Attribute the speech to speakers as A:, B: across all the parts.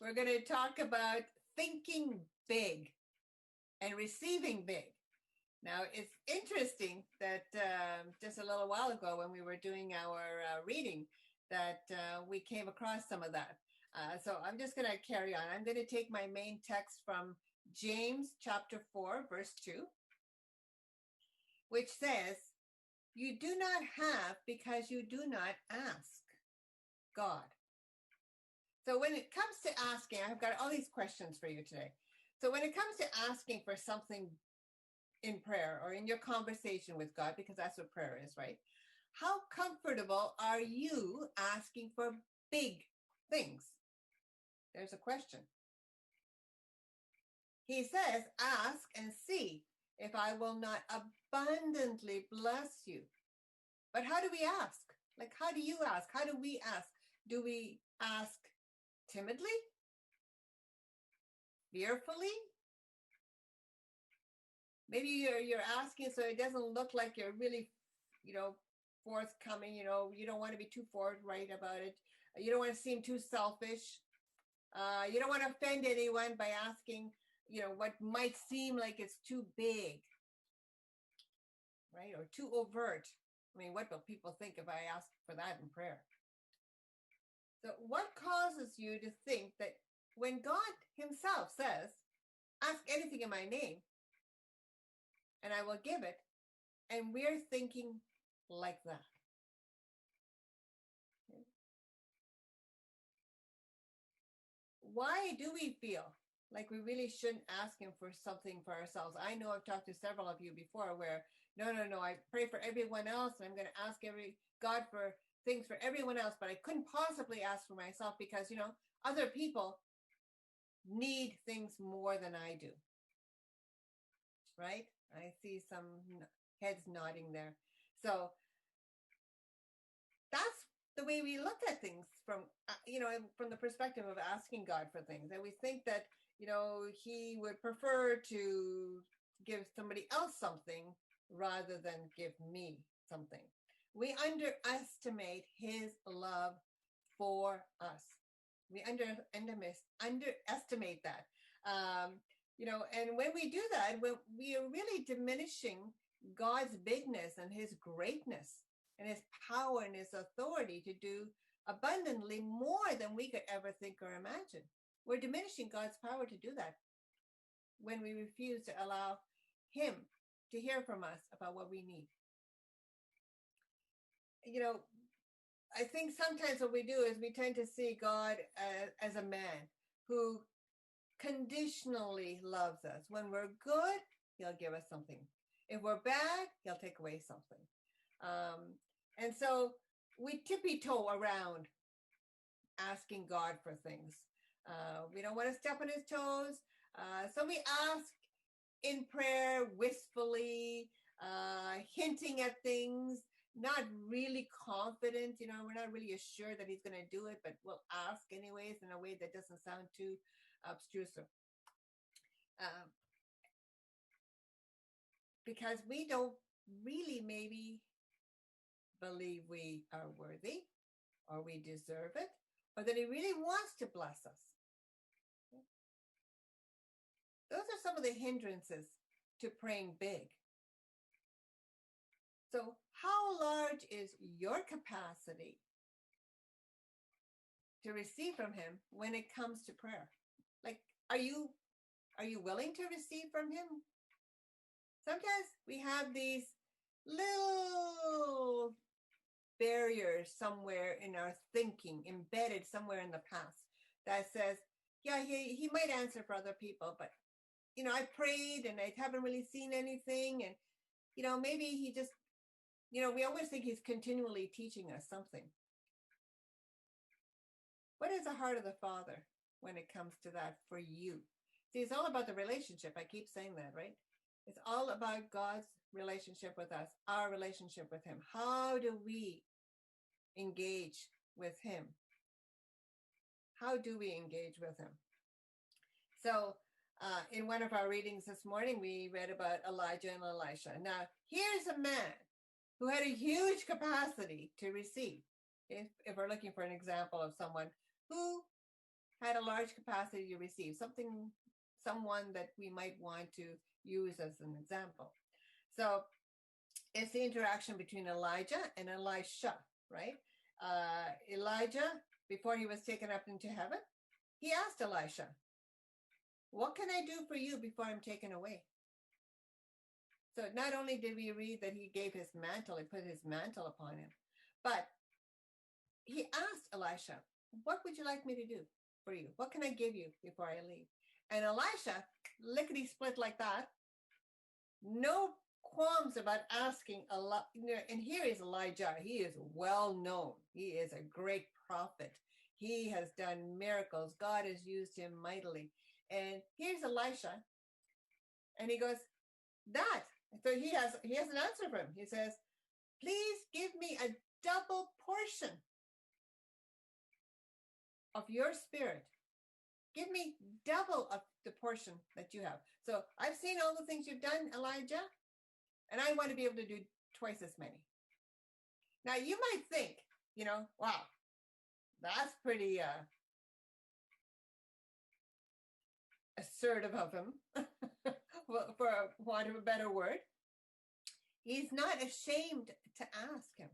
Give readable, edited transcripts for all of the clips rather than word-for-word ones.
A: We're going to talk about thinking big and receiving big. Now, it's interesting that just a little while ago when we were doing our reading that we came across some of that. So I'm just going to carry on. I'm going to take my main text from James chapter 4, verse 2, which says, "You do not have because you do not ask God." So when it comes to asking, I've got all these questions for you today. So when it comes to asking for something in prayer or in your conversation with God, because that's what prayer is, right? How comfortable are you asking for big things? There's a question. He says, "Ask and see if I will not abundantly bless you." But how do we ask? Like, how do you ask? How do we ask? Do we ask timidly? Fearfully? Maybe you're asking so it doesn't look like you're really, forthcoming. You don't want to be too forthright about it. You don't want to seem too selfish. You don't want to offend anyone by asking, what might seem like it's too big, right? Or too overt. I mean, what will people think if I ask for that in prayer? So what causes you to think that when God himself says, "Ask anything in my name, and I will give it," and we're thinking like that? Why do we feel like we really shouldn't ask him for something for ourselves? I know I've talked to several of you before where, no, I pray for everyone else, and I'm going to ask God for things for everyone else, but I couldn't possibly ask for myself because, other people need things more than I do. Right? I see some heads nodding there. So that's the way we look at things from the perspective of asking God for things. And we think that, he would prefer to give somebody else something rather than give me something. We underestimate his love for us. We underestimate that. And when we do that, we are really diminishing God's bigness and his greatness and his power and his authority to do abundantly more than we could ever think or imagine. We're diminishing God's power to do that when we refuse to allow him to hear from us about what we need. I think sometimes what we do is we tend to see God as a man who conditionally loves us. When we're good, he'll give us something. If we're bad, he'll take away something. And so we tippy-toe around asking God for things. We don't want to step on his toes. So we ask in prayer wistfully, hinting at things, not really confident. We're not really assured that he's going to do it, but we'll ask anyways in a way that doesn't sound too obtrusive. Because we don't really maybe believe we are worthy or we deserve it or that he really wants to bless us. Those are some of the hindrances to praying big. So how large is your capacity to receive from him when it comes to prayer? Like, are you willing to receive from him? Sometimes we have these little barriers somewhere in our thinking, embedded somewhere in the past, that says, yeah, he might answer for other people, but, I prayed and I haven't really seen anything. And, maybe he just, we always think he's continually teaching us something. What is the heart of the Father when it comes to that for you? See, it's all about the relationship. I keep saying that, right? It's all about God's relationship with us, our relationship with him. How do we engage with him? How do we engage with him? So in one of our readings this morning, we read about Elijah and Elisha. Now, here's a man who had a huge capacity to receive. If we're looking for an example of someone who had a large capacity to receive, someone that we might want to use as an example. So it's the interaction between Elijah and Elisha, right? Elijah, before he was taken up into heaven, he asked Elisha, what can I do for you before I'm taken away? So not only did we read that he gave his mantle, he put his mantle upon him, but he asked Elisha, what would you like me to do for you? What can I give you before I leave? And Elisha, lickety split like that, no qualms about asking a lot. And here is Elijah. He is well known. He is a great prophet. He has done miracles. God has used him mightily. And here's Elisha, and he goes, that. So he has an answer for him. He says, please give me a double portion of your spirit. Give me double of the portion that you have. So I've seen all the things you've done, Elijah, and I want to be able to do twice as many. Now you might think, wow, that's pretty assertive of him, for want of a better word. He's not ashamed to ask him.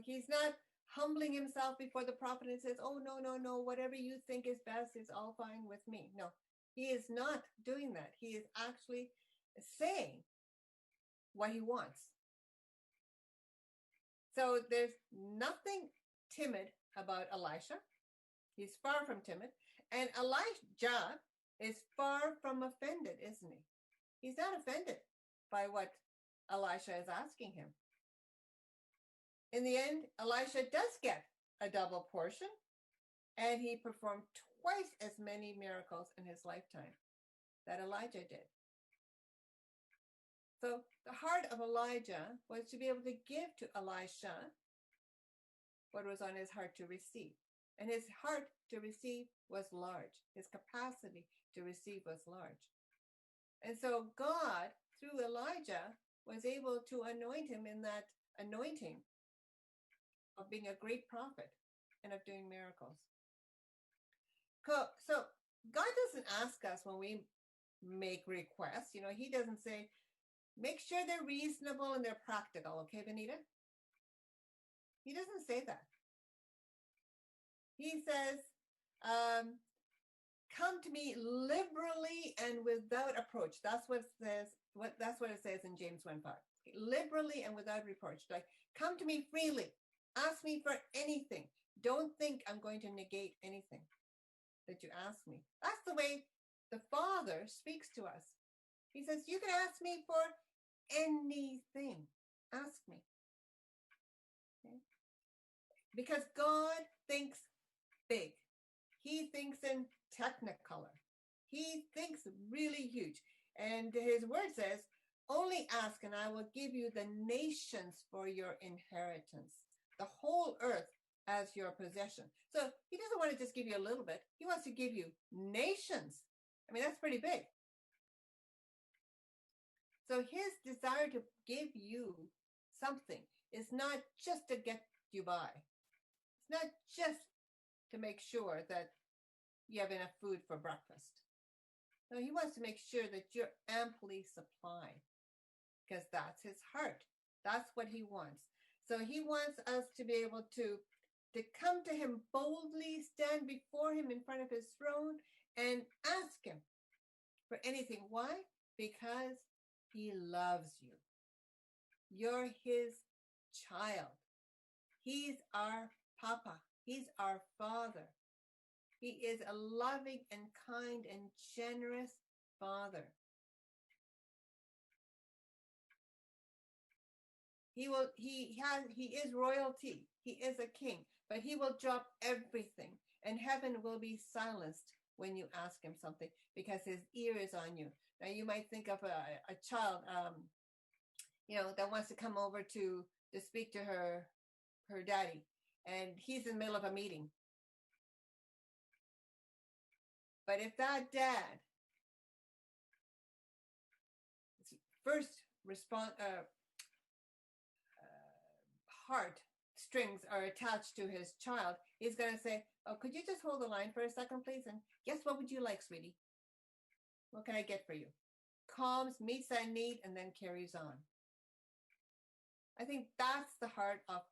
A: He's not humbling himself before the prophet and says, oh, no, whatever you think is best is all fine with me. No, he is not doing that. He is actually saying what he wants. So there's nothing timid about Elisha. He's far from timid. And Elijah is far from offended, isn't he? He's not offended by what Elisha is asking him. In the end, Elisha does get a double portion, and he performed twice as many miracles in his lifetime that Elijah did. So the heart of Elijah was to be able to give to Elisha what was on his heart to receive. And his heart to receive was large. His capacity to receive was large. And so God, through Elijah, was able to anoint him in that anointing of being a great prophet and of doing miracles. So God doesn't ask us when we make requests. He doesn't say, make sure they're reasonable and they're practical. Okay, Vinita? He doesn't say that. He says, come to me liberally and without reproach. That's what it says. That's what it says in James 1:5. Liberally and without reproach. Like, come to me freely. Ask me for anything. Don't think I'm going to negate anything that you ask me. That's the way the Father speaks to us. He says, you can ask me for anything. Ask me. Okay? Because God thinks big. He thinks in technicolor. He thinks really huge. And his word says, only ask and I will give you the nations for your inheritance. The whole earth as your possession. So he doesn't want to just give you a little bit. He wants to give you nations. I mean, that's pretty big. So his desire to give you something is not just to get you by. It's not just to make sure that you have enough food for breakfast. No, he wants to make sure that you're amply supplied, because that's his heart. That's what he wants. So he wants us to be able to come to him boldly, stand before him in front of his throne and ask him for anything. Why? Because he loves you. You're his child. He's our Papa. He's our Father. He is a loving and kind and generous Father. He is royalty. He is a king, but he will drop everything, and heaven will be silenced when you ask him something because his ear is on you. Now you might think of a child, that wants to come over to speak to her daddy, and he's in the middle of a meeting. But if that dad first heart strings are attached to his child, he's going to say, oh, could you just hold the line for a second, please? And guess what would you like, sweetie? What can I get for you? Calms, meets that need, and then carries on. I think that's the heart of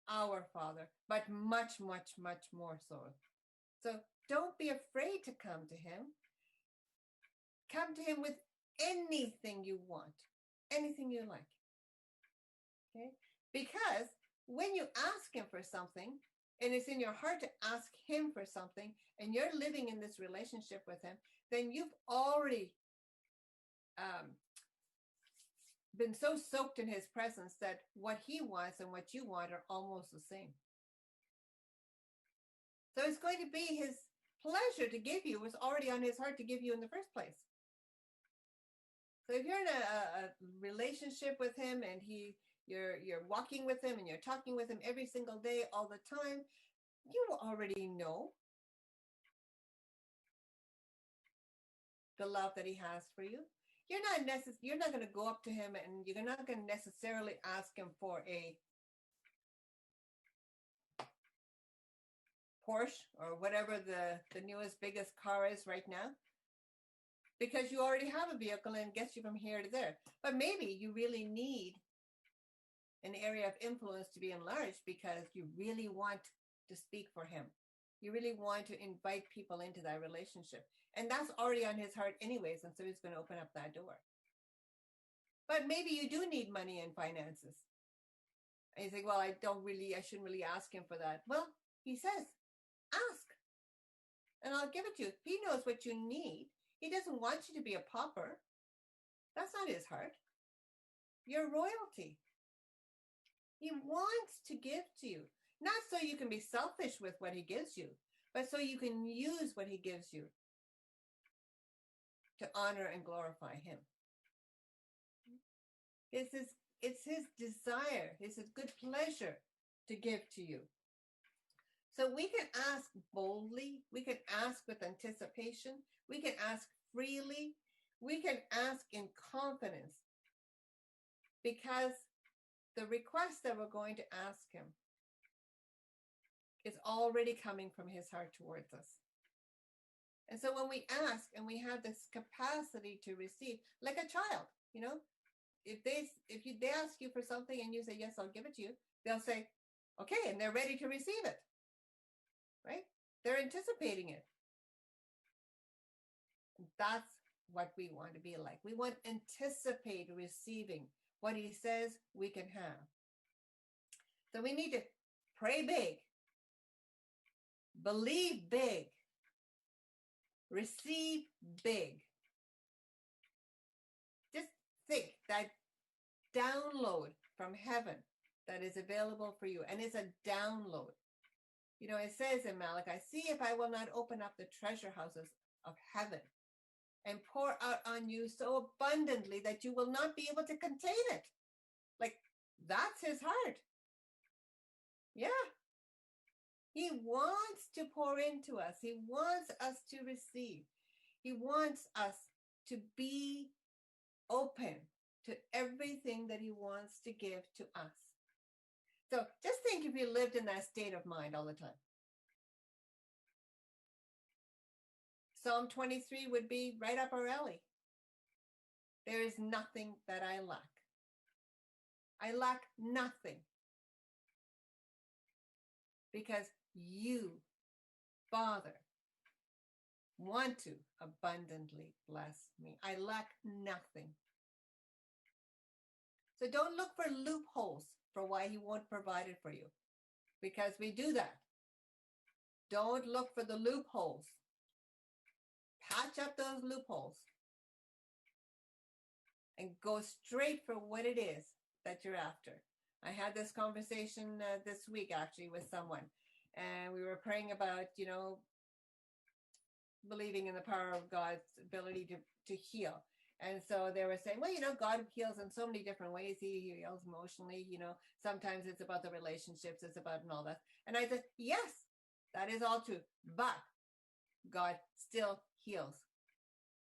A: our Father, but much, much, much more so. So don't be afraid to come to him. Come to him with anything you want, anything you like. Okay? Because when you ask him for something, and it's in your heart to ask him for something, and you're living in this relationship with him, then you've already been so soaked in his presence that what he wants and what you want are almost the same. So it's going to be his pleasure to give you, was already on his heart to give you in the first place. So if you're in a relationship with him and you're walking with him and you're talking with him every single day, all the time, you already know the love that he has for you. You're not going to go up to him and you're not going to necessarily ask him for a Porsche or whatever the newest, biggest car is right now, because you already have a vehicle and it gets you from here to there. But maybe you really need an area of influence to be enlarged because you really want to speak for him. You really want to invite people into that relationship. And that's already on his heart anyways, and so he's going to open up that door. But maybe you do need money and finances. And you think, well, I shouldn't really ask him for that. Well, he says, ask, and I'll give it to you. He knows what you need. He doesn't want you to be a pauper. That's not his heart. You're royalty. He wants to give to you, not so you can be selfish with what he gives you, but so you can use what he gives you to honor and glorify him. It's his desire, it's his good pleasure to give to you. So we can ask boldly, we can ask with anticipation, we can ask freely, we can ask in confidence, because the request that we're going to ask him is already coming from his heart towards us. And so when we ask and we have this capacity to receive, like a child, if they ask you for something and you say, yes, I'll give it to you, they'll say, okay, and they're ready to receive it, right? They're anticipating it. That's what we want to be like. We want to anticipate receiving what he says we can have. So we need to pray big, believe big, receive big. Just think that download from heaven that is available for you. And it's a download. It says in Malachi, see if I will not open up the treasure houses of heaven and pour out on you so abundantly that you will not be able to contain it. Like, that's his heart. Yeah. He wants to pour into us. He wants us to receive. He wants us to be open to everything that he wants to give to us. So just think if you lived in that state of mind all the time. Psalm 23 would be right up our alley. There is nothing that I lack. I lack nothing. Because you, Father, want to abundantly bless me. I lack nothing. So don't look for loopholes for why he won't provide it for you, because we do that. Don't look for the loopholes. Patch up those loopholes and go straight for what it is that you're after. I had this conversation this week actually with someone, and we were praying about, believing in the power of God's ability to heal. And so they were saying, well, God heals in so many different ways. He heals emotionally, sometimes it's about the relationships, it's about and all that. And I said, yes, that is all true. But God still heals.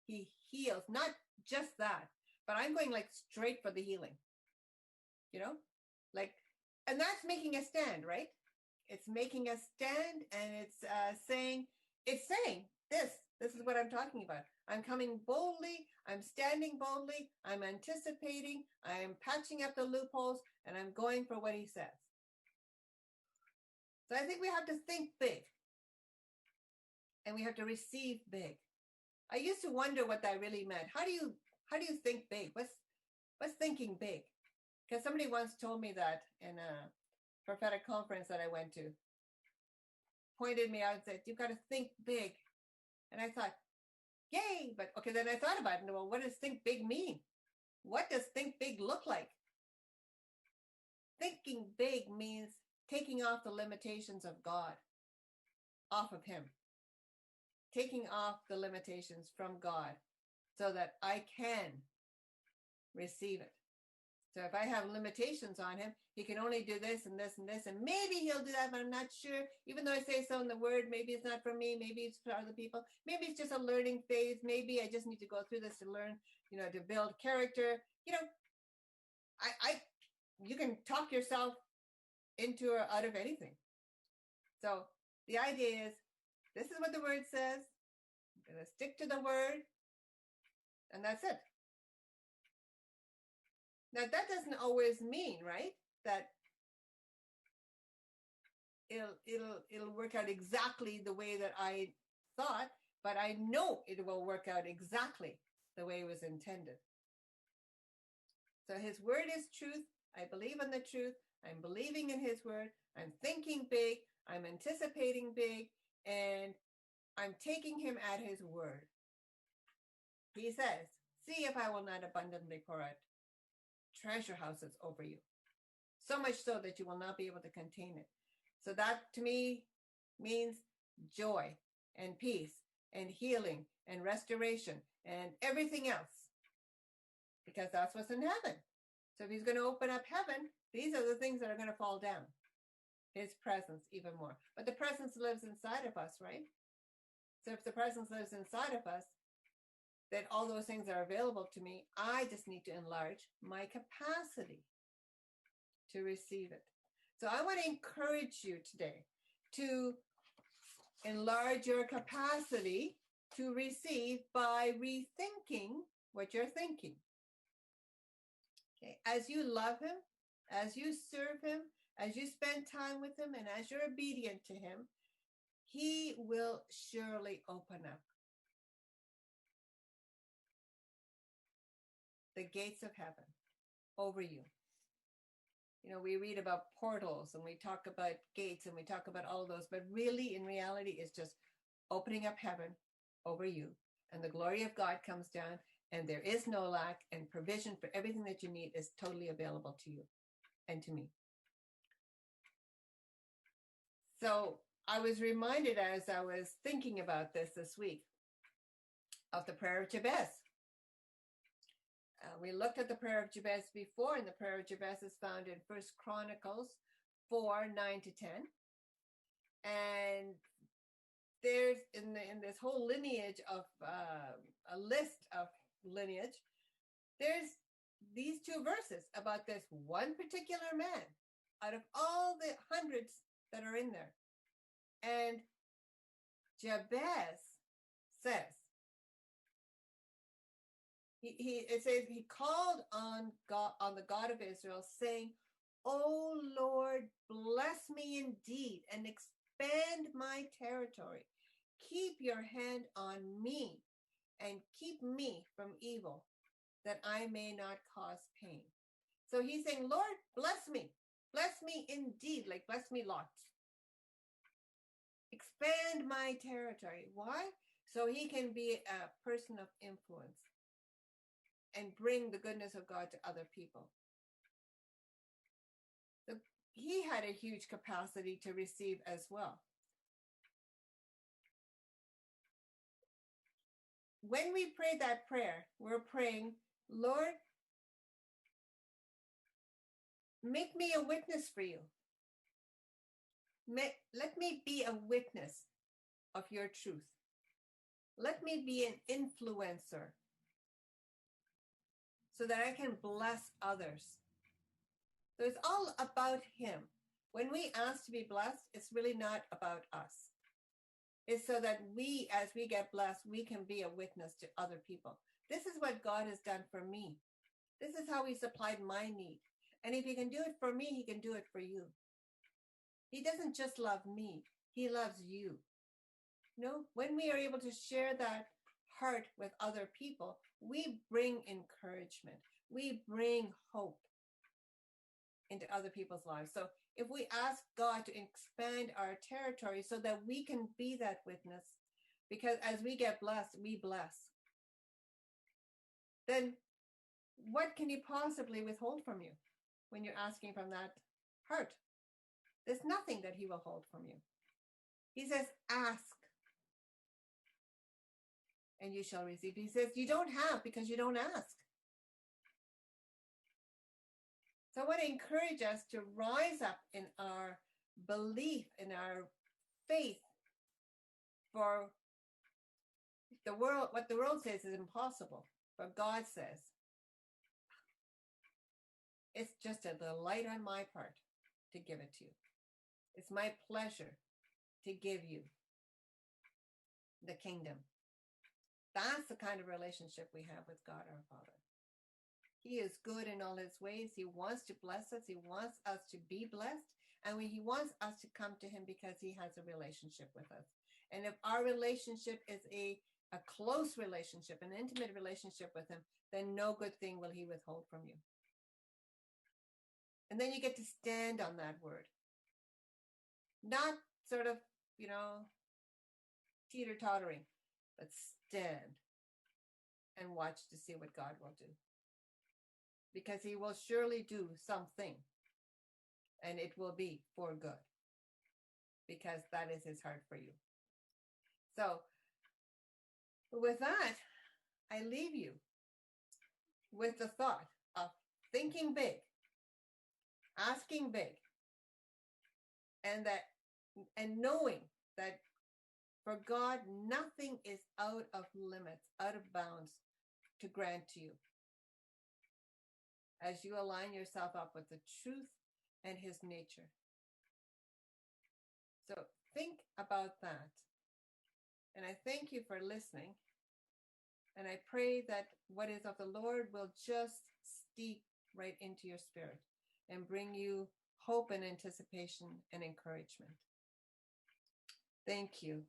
A: He heals, not just that, but I'm going like straight for the healing, like And that's making a stand, right? It's making a stand, and it's saying this is what I'm talking about. I'm coming boldly, I'm standing boldly, I'm anticipating, I'm patching up the loopholes, and I'm going for what he says. So I think we have to think big, and we have to receive big. I used to wonder what that really meant. How do you think big? What's thinking big? Because somebody once told me that in a prophetic conference that I went to, pointed me out and said, you've got to think big. And I thought, yay, but okay, then I thought about it. Well, what does think big mean? What does think big look like? Thinking big means taking off the limitations of God, off of him, taking off the limitations from God so that I can receive it. So if I have limitations on him, he can only do this and this and this, and maybe he'll do that, but I'm not sure. Even though I say so in the word, maybe it's not for me, maybe it's for other people, maybe it's just a learning phase, maybe I just need to go through this to learn, to build character. You can talk yourself into or out of anything. So the idea is, this is what the word says. I'm going to stick to the word, and that's it. Now, that doesn't always mean, right, that it'll work out exactly the way that I thought, but I know it will work out exactly the way it was intended. So his word is truth. I believe in the truth. I'm believing in his word. I'm thinking big. I'm anticipating big. And I'm taking him at his word. He says, see if I will not abundantly pour out treasure houses over you, so much so that you will not be able to contain it. So that to me means joy and peace and healing and restoration and everything else, because that's what's in heaven. So if he's going to open up heaven, these are the things that are going to fall down. His presence even more. But the presence lives inside of us, right? So if the presence lives inside of us, then all those things are available to me. I just need to enlarge my capacity to receive it. So I want to encourage you today to enlarge your capacity to receive by rethinking what you're thinking. Okay. As you love him, as you serve him, as you spend time with him, and as you're obedient to him, he will surely open up the gates of heaven over you. We read about portals and we talk about gates and we talk about all of those, but really in reality it's just opening up heaven over you, and the glory of God comes down, and there is no lack, and provision for everything that you need is totally available to you and to me. So I was reminded as I was thinking about this week of the prayer of Jabez. We looked at the prayer of Jabez before, and the prayer of Jabez is found in 1 Chronicles 4:9-10. And there's in this whole lineage of a list of lineage, there's these two verses about this one particular man out of all the hundreds that are in there. And Jabez says, it says he called on God, on the God of Israel, saying, "O Lord, bless me indeed and expand my territory. Keep your hand on me and keep me from evil, that I may not cause pain." So he's saying, Lord, bless me indeed, like bless me lots. Expand my territory. Why? So he can be a person of influence and bring the goodness of God to other people. So he had a huge capacity to receive as well. When we pray that prayer, we're praying, Lord, make me a witness for you. Let me be a witness of your truth. Let me be an influencer so that I can bless others So it's all about him. When we ask to be blessed, it's really not about us. It's so that we, as we get blessed, we can be a witness to other people. This is what God has done for me. This is how he supplied my need. And if he can do it for me, he can do it for you. He doesn't just love me. He loves you. When we are able to share that heart with other people, we bring encouragement. We bring hope into other people's lives. So if we ask God to expand our territory so that we can be that witness, because as we get blessed, we bless, then what can he possibly withhold from you when you're asking from that heart? There's nothing that he will hold from you. He says, ask and you shall receive. He says, you don't have because you don't ask. So I want to encourage us to rise up in our belief, in our faith for the world. What the world says is impossible, but God says, it's just a delight on my part to give it to you. It's my pleasure to give you the kingdom. That's the kind of relationship we have with God our Father. He is good in all his ways. He wants to bless us. He wants us to be blessed. And he wants us to come to him because he has a relationship with us. And if our relationship is a close relationship, an intimate relationship with him, then no good thing will he withhold from you. And then you get to stand on that word. Not sort of, teeter-tottering, but stand and watch to see what God will do. Because he will surely do something, and it will be for good, because that is his heart for you. So with that, I leave you with the thought of thinking big, asking big, and knowing that for God, nothing is out of limits, out of bounds to grant to you, as you align yourself up with the truth and his nature. So think about that. And I thank you for listening. And I pray that what is of the Lord will just steep right into your spirit and bring you hope and anticipation and encouragement. Thank you.